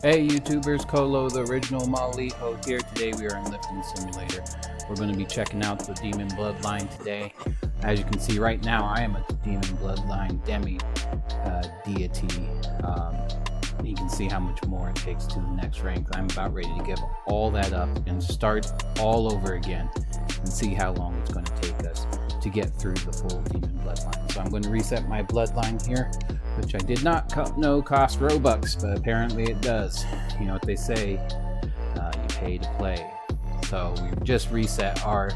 Hey YouTubers, Colo, the original Maliho here. Today we are in Lifting Simulator. We're going to be checking out the Demon Bloodline today. As you can see right now, I am a Demon Bloodline Demi deity. You can see how much more it takes to the next rank. I'm about ready to give all that up and start all over again and see how long it's going to take us to get through the full Demon Bloodline. So I'm going to reset my Bloodline here, which I did not know cost Robux, but apparently it does. You know what they say, you pay to play. So we've just reset our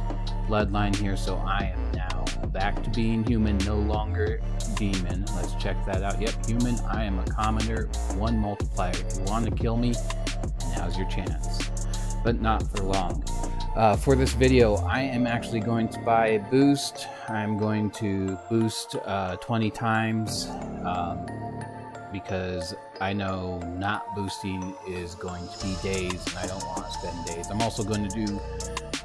Bloodline here, so I am now back to being human, no longer demon. Let's check that out. Yep, human. I am a commoner, 1 multiplier. If you want to kill me, now's your chance, but not for long. For this video, I am actually going to buy a boost. I'm going to boost 20 times because I know not boosting is going to be days, and I don't want to spend days. I'm also going to do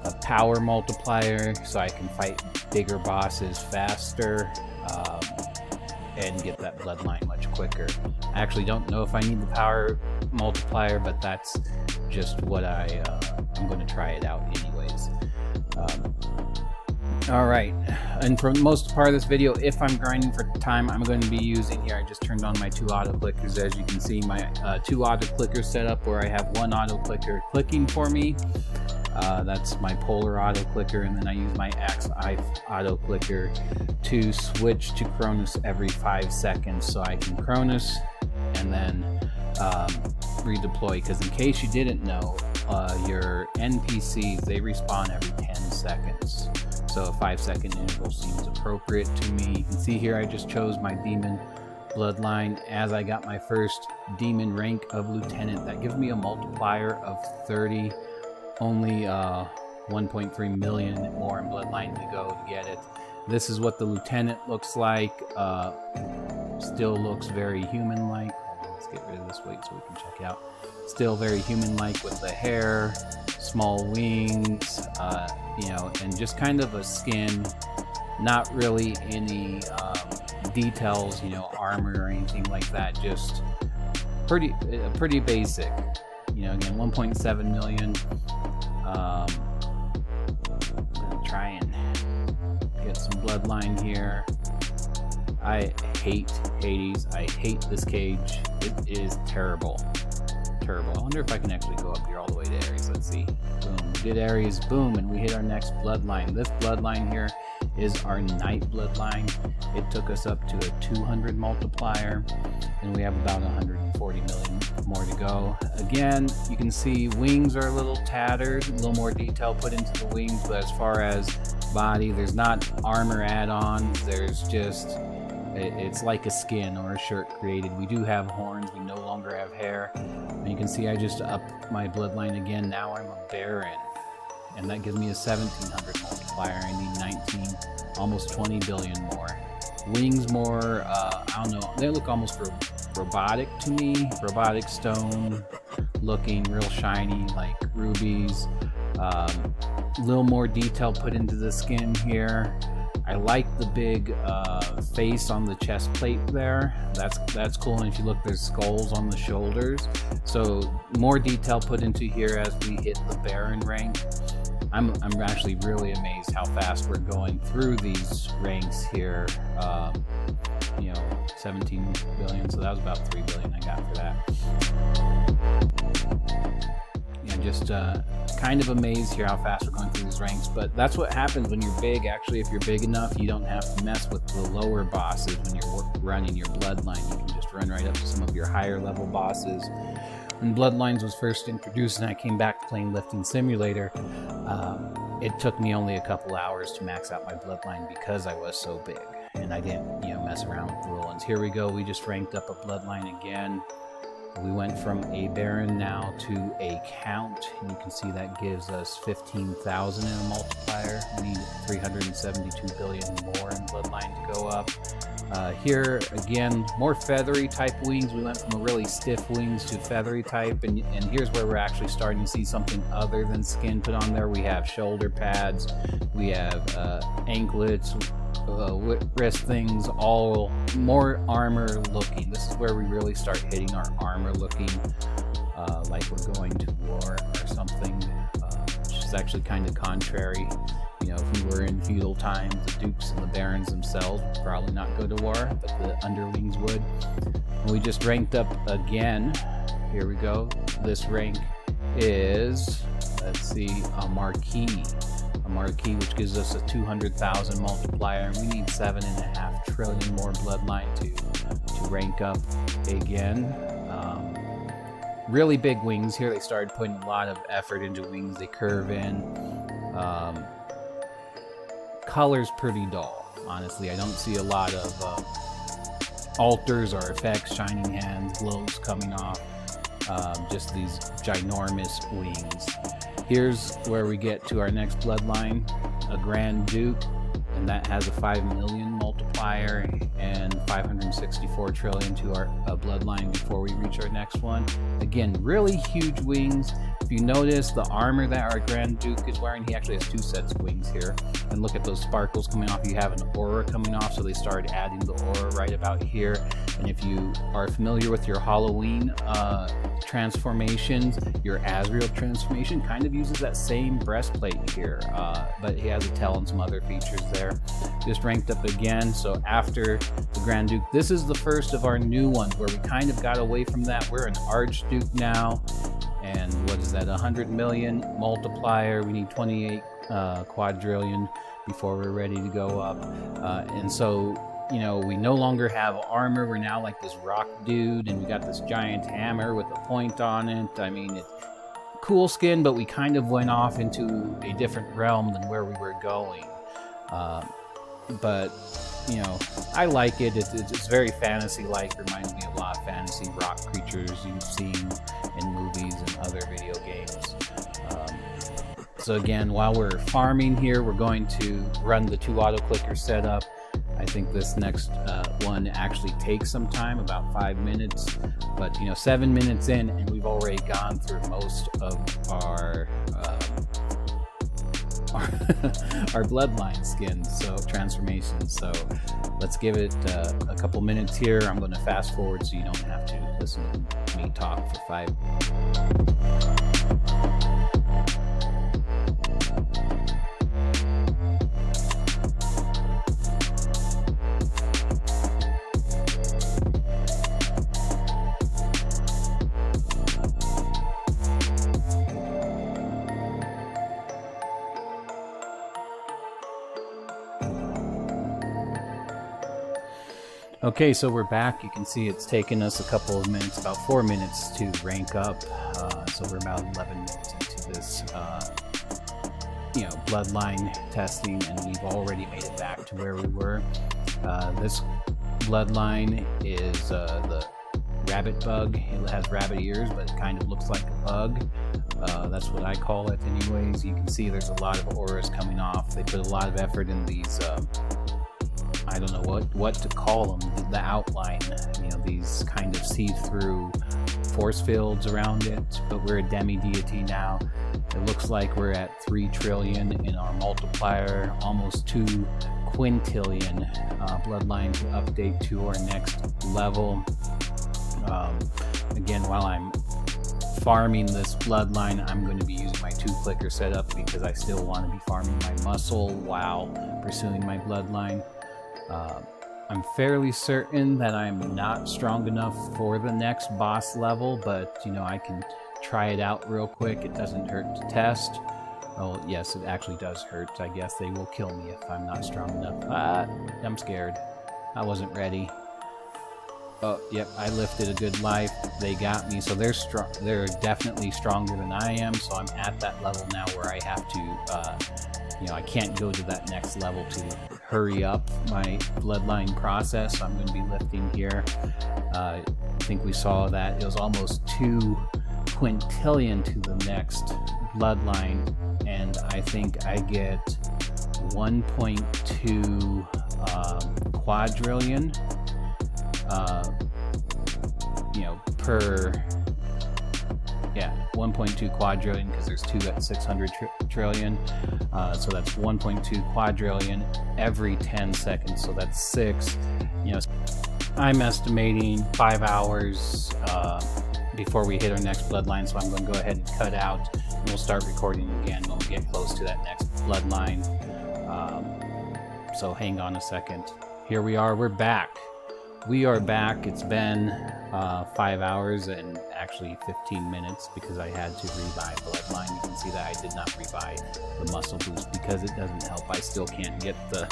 a power multiplier so I can fight bigger bosses faster and get that bloodline much quicker. I actually don't know if I need the power multiplier, but that's just what I'm going to try it out anyways. Alright, and for the most part of this video, if I'm grinding for time, I'm going to be using here, I just turned on my 2 auto clickers. As you can see, my 2 auto clickers set up where I have 1 auto clicker clicking for me. That's my polar auto clicker, and then I use my X auto clicker to switch to Cronus every 5 seconds, so I can Cronus and then redeploy, because in case you didn't know, your NPCs, they respawn every 10 seconds. So a 5-second interval seems appropriate to me. You can see here I just chose my Demon Bloodline as I got my first Demon rank of Lieutenant. That gives me a multiplier of 30. Only 1.3 million more in Bloodline to go to get it. This is what the Lieutenant looks like. Still looks very human-like. Let's get rid of this weight so we can check it out. Still very human-like with the hair, small wings, you know, and just kind of a skin. Not really any details, you know, armor or anything like that. Just pretty basic. You know, again, 1.7 million. I'm gonna try and get some bloodline here. I hate Hades. I hate this cage. It is terrible. Terrible. I wonder if I can actually go up here all the way to Ares. Let's see. Boom. We did Ares. Boom. And we hit our next bloodline. This bloodline here is our Knight bloodline. It took us up to a 200 multiplier, and we have about 140 million more to go. Again, you can see wings are a little tattered, a little more detail put into the wings, but as far as body, there's not armor add-ons. There's just, it's like a skin or a shirt created. We do have horns. We no longer have hair. And you can see I just upped my bloodline again. Now I'm a Baron, and that gives me a 1700 multiplier. I need 19, almost 20 billion more. Wings more, I don't know, they look almost robotic to me. Robotic stone looking, real shiny, like rubies. A little more detail put into the skin here. I like the big face on the chest plate there. That's cool. And if you look, there's skulls on the shoulders. So more detail put into here as we hit the Baron rank. I'm actually really amazed how fast we're going through these ranks here. You know, 17 billion, so that was about 3 billion I got for that. Yeah, just kind of amazed here how fast we're going through these ranks, but that's what happens when you're big. Actually, if you're big enough, you don't have to mess with the lower bosses when you're running your bloodline. You can just run right up to some of your higher level bosses. When Bloodlines was first introduced and I came back playing Lifting Simulator, it took me only a couple hours to max out my bloodline because I was so big, and I didn't, you know, mess around with the little ones. Here we go. We just ranked up a bloodline again. We went from a Baron now to a Count, and you can see that gives us 15,000 in a multiplier. We need 372 billion more in bloodline to go up. Here again, more feathery type wings. We went from a really stiff wings to feathery type, and here's where we're actually starting to see something other than skin put on there. We have shoulder pads, we have anklets, wrist things, all more armor looking. This is where we really start hitting our armor looking like we're going to war or something, which is actually kind of contrary. You know, if we were in feudal times, the dukes and the barons themselves would probably not go to war, but the underlings would. And we just ranked up again. Here we go. This rank is, let's see, a marquee, which gives us a 200,000 multiplier, and we need 7.5 trillion more bloodline to rank up again. Really big wings here. They started putting a lot of effort into wings. They curve in. Color's pretty dull, honestly. I don't see a lot of alters or effects, shining hands, glows coming off. Just these ginormous wings. Here's where we get to our next bloodline, a Grand Duke, and that has a 5 million multiplier and 564 trillion to our bloodline before we reach our next one. Again, really huge wings. If you notice the armor that our Grand Duke is wearing, he actually has 2 sets of wings here. And look at those sparkles coming off. You have an aura coming off, so they started adding the aura right about here. And if you are familiar with your Halloween transformations, your Azrael transformation kind of uses that same breastplate here, but he has a tail and some other features there. Just ranked up again. So after the Grand Duke, this is the first of our new ones where we kind of got away from that. We're an Archduke now, and what is that, 100 million multiplier. We need 28 quadrillion before we're ready to go up. And so, you know, we no longer have armor. We're now like this rock dude, and we got this giant hammer with a point on it. I mean, it's cool skin, but we kind of went off into a different realm than where we were going. But, you know, I like it. It's very fantasy-like. Reminds me of a lot of fantasy rock creatures you've seen in movies and other video games. So again, while we're farming here, we're going to run the 2 auto-clicker setup. I think this next one actually takes some time, about 5 minutes, but you know, 7 minutes in and we've already gone through most of our bloodline skins, so transformations. So let's give it a couple minutes here. I'm going to fast forward so you don't have to listen to me talk for 5 minutes. Okay, so we're back. You can see it's taken us a couple of minutes, about 4 minutes to rank up. So we're about 11 minutes into this, you know, bloodline testing, and we've already made it back to where we were. This bloodline is the rabbit bug. It has rabbit ears, but it kind of looks like a bug. That's what I call it anyways. You can see there's a lot of auras coming off. They put a lot of effort in these, I don't know what to call them, the outline, you know, these kind of see-through force fields around it, but we're a demi-deity now. It looks like we're at 3 trillion in our multiplier, almost 2 quintillion bloodline to update to our next level. Again, while I'm farming this bloodline, I'm going to be using my 2-clicker setup because I still want to be farming my muscle while pursuing my bloodline. I'm fairly certain that I'm not strong enough for the next boss level, but you know, I can try it out real quick. It doesn't hurt to test. Oh yes, it actually does hurt. I guess they will kill me if I'm not strong enough. I'm scared. I wasn't ready. Oh yep, I lifted a good life. They got me. So they're strong. They're definitely stronger than I am. So I'm at that level now where I have to, you know, I can't go to that next level to hurry up my bloodline process. So I'm going to be lifting here. I think we saw that it was almost 2 quintillion to the next bloodline, and I think I get 1.2 quadrillion, you know, per, yeah, 1.2 quadrillion, because there's 2 at 600 trillion. So that's 1.2 quadrillion every 10 seconds. So that's 6. You know, I'm estimating 5 hours before we hit our next bloodline, so I'm going to go ahead and cut out, and we'll start recording again when we get close to that next bloodline. So hang on a second. Here we are, we're back. We are back. It's been 5 hours and actually 15 minutes because I had to revive Bloodline. You can see that I did not revive the muscle boost because it doesn't help. I still can't get the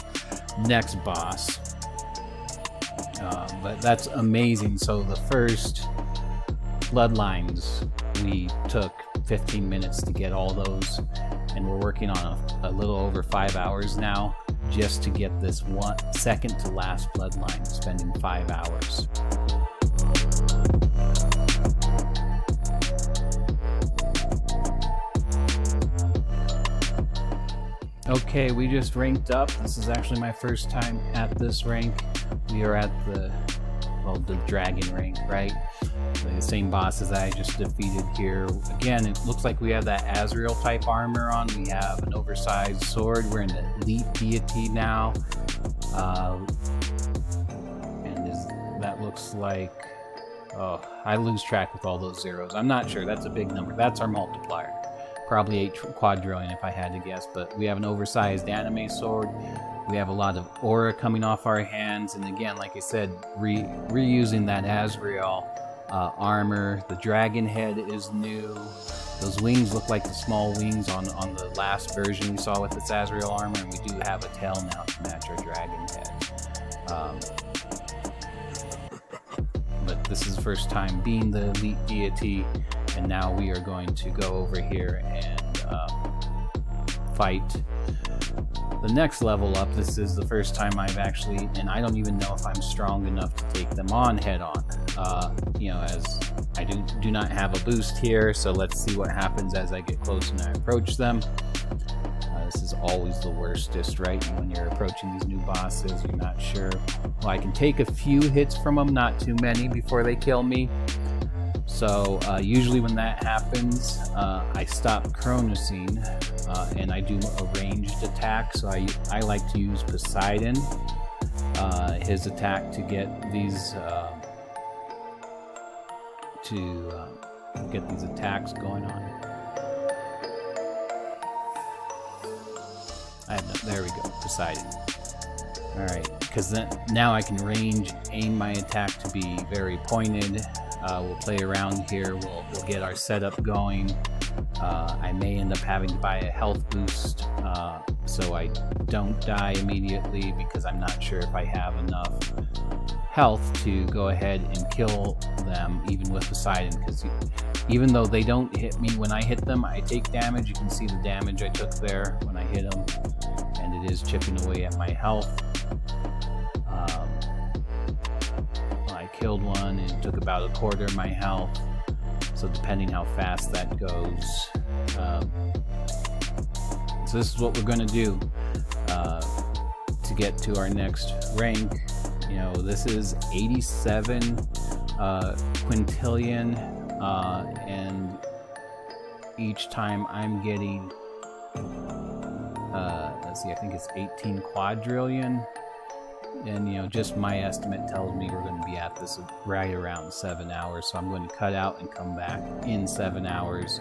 next boss. But that's amazing. So the first Bloodlines, we took 15 minutes to get all those, and we're working on a little over 5 hours now just to get this one second to last bloodline, spending 5 hours. Okay, we just ranked up. This is actually my first time at this rank. We are at the dragon rank, right? The same bosses I just defeated here. Again, it looks like we have that Azrael type armor on. We have an oversized sword. We're in the elite deity now. That looks like, oh, I lose track with all those zeros. I'm not sure. That's a big number. That's our multiplier. Probably 8 quadrillion if I had to guess. But we have an oversized anime sword. We have a lot of aura coming off our hands. And again, like I said, reusing that Azrael armor. The dragon head is new. Those wings look like the small wings on the last version we saw with this Azrael armor, and we do have a tail now to match our dragon head. But this is the first time being the elite deity, and now we are going to go over here and fight the next level up. This is the first time I've actually, and I don't even know if I'm strong enough to take them on head on. You know, as I do not have a boost here, so let's see what happens as I get close and I approach them. This is always the worstest, right? When you're approaching these new bosses, you're not sure. Well, I can take a few hits from them, not too many, before they kill me. So usually when that happens, I stop chronosing and I do a ranged attack. So I like to use Poseidon, his attack, to get these attacks going on. There we go, Poseidon. All right, because then now I can range aim my attack to be very pointed. We'll play around here. We'll get our setup going. I may end up having to buy a health boost so I don't die immediately, because I'm not sure if I have enough health to go ahead and kill them even with Poseidon, because even though they don't hit me when I hit them, I take damage. You can see the damage I took there when I hit them, and it is chipping away at my health. I killed one and it took about a quarter of my health, so depending how fast that goes. So this is what we're going to do to get to our next rank. You know, this is 87 quintillion, and each time I'm getting, let's see, I think it's 18 quadrillion. And, you know, just my estimate tells me we're going to be at this right around 7 hours. So I'm going to cut out and come back in 7 hours.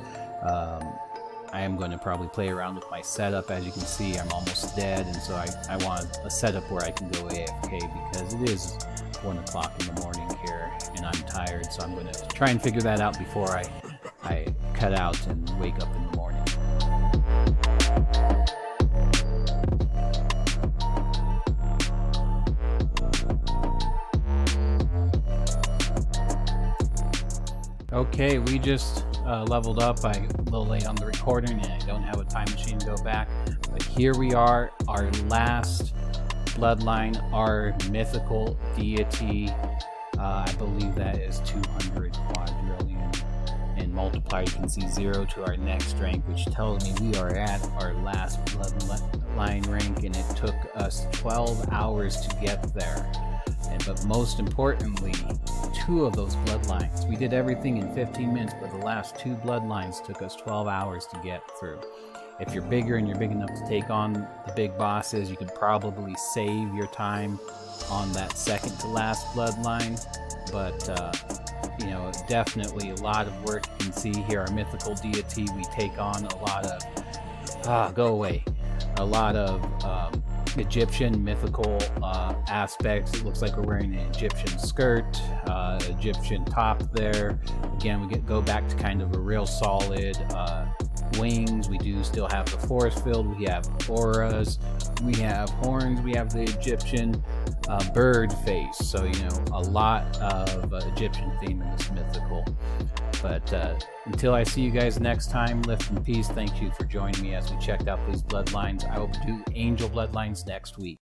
I am going to probably play around with my setup. As you can see, I'm almost dead. And so I want a setup where I can go AFK, because it is 1 o'clock in the morning here and I'm tired. So I'm going to try and figure that out before I cut out and wake up in the morning. Okay, we just leveled up. I'm a little late on the recording and I don't have a time machine to go back. But here we are, our last bloodline, our mythical deity. I believe that is 200 quadrillion. And multiply, you can see 0 to our next rank, which tells me we are at our last bloodline rank, and it took us 12 hours to get there. But most importantly, 2 of those bloodlines. We did everything in 15 minutes, but the last 2 bloodlines took us 12 hours to get through. If you're bigger and you're big enough to take on the big bosses, you could probably save your time on that second to last bloodline. But you know, definitely a lot of work. You can see here our mythical deity. We take on a lot of go away, a lot of Egyptian mythical aspects. It looks like we're wearing an Egyptian skirt, Egyptian top there. Again, we go back to kind of a real solid wings. We do still have the force field. We have auras. We have horns. We have the Egyptian bird face. So, you know, a lot of Egyptian theme in this mythical. But until I see you guys next time, lift in peace. Thank you for joining me as we checked out these bloodlines. I will do angel bloodlines next week.